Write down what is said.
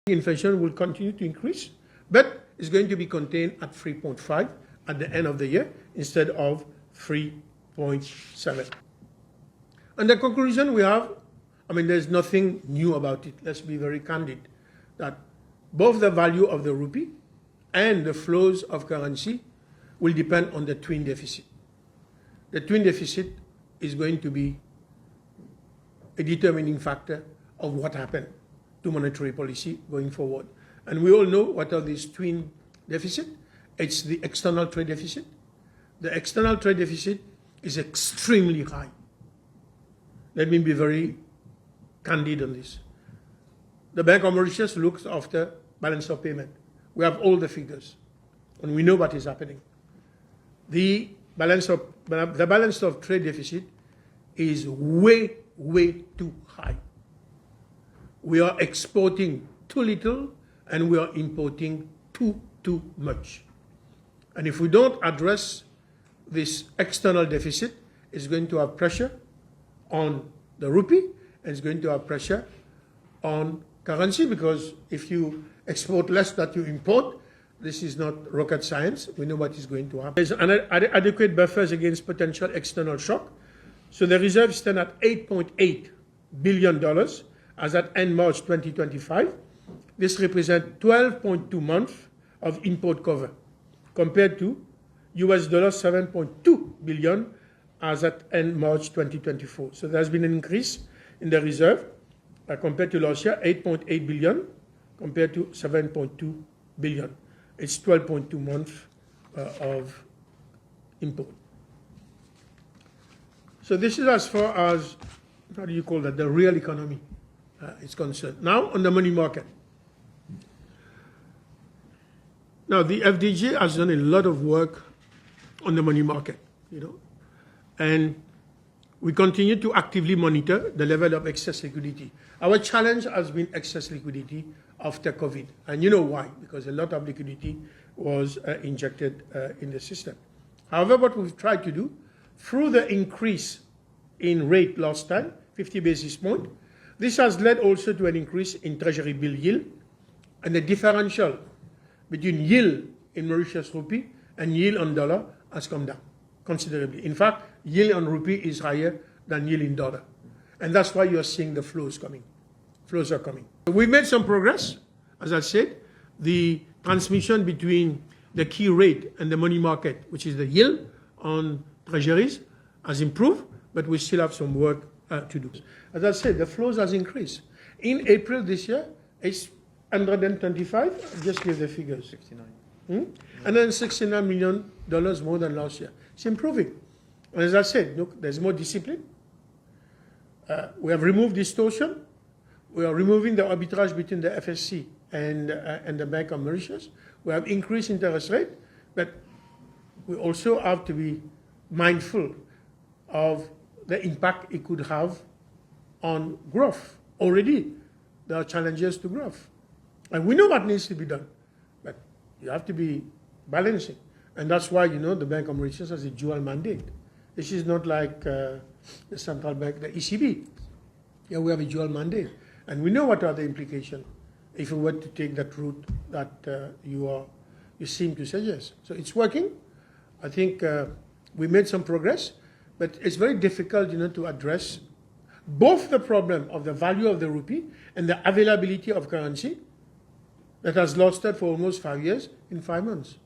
Inflation will continue to increase, but it's going to be contained at 3.5 at the end of the year instead of 3.7. And the conclusion we have, there's nothing new about it. Let's be very candid, that both the value of the rupee and the flows of currency will depend on the twin deficit. The twin deficit is going to be a determining factor of what happened to monetary policy going forward. And we all know what are these twin deficit. It's the external trade deficit. The external trade deficit is extremely high. Let me be very candid on this. The Bank of Mauritius looks after balance of payment. We have all the figures, and we know what is happening. The balance of trade deficit is way, way too high. We are exporting too little, and we are importing too much. And if we don't address this external deficit, it's going to have pressure on the rupee, and it's going to have pressure on currency, because if you export less than you import, this is not rocket science. We know what is going to happen. There's adequate buffers against potential external shock. So the reserves stand at $8.8 billion as at end March 2025. This represents 12.2 months of import cover, compared to US $7.2 billion as at end March 2024. So there's been an increase in the reserve compared to last year, 8.8 billion compared to 7.2 billion. It's 12.2 months of import. So this is as far as, how do you call that, the real economy is concerned. Now on the money market. Now the FDJ has done a lot of work on the money market, and we continue to actively monitor the level of excess liquidity. Our challenge has been excess liquidity after COVID. And you know why? Because a lot of liquidity was injected in the system. However, what we've tried to do, through the increase in rate last time, 50 basis points, this has led also to an increase in Treasury bill yield, and the differential between yield in Mauritius rupee and yield on dollar has come down considerably. In fact, yield on rupee is higher than yield in dollar. And that's why you're seeing the flows coming. Flows are coming. We made some progress. As I said, the transmission between the key rate and the money market, which is the yield on treasuries, has improved, but we still have some work to do. As I said, the flows has increased. In April this year, it's 125, just give the figures. 69. And then $69 million more than last year. It's improving. And as I said, look, there's more discipline. We have removed distortion. We are removing the arbitrage between the FSC and the Bank of Mauritius. We have increased interest rate, but we also have to be mindful of the impact it could have on growth. Already, there are challenges to growth. And we know what needs to be done, but you have to be balancing. And that's why, the Bank of Mauritius has a dual mandate. This is not like the central bank, the ECB. Here we have a dual mandate. And we know what are the implications if we were to take that route that you seem to suggest. So it's working. I think we made some progress, but it's very difficult, to address both the problem of the value of the rupee and the availability of currency that has lasted for almost 5 years in 5 months.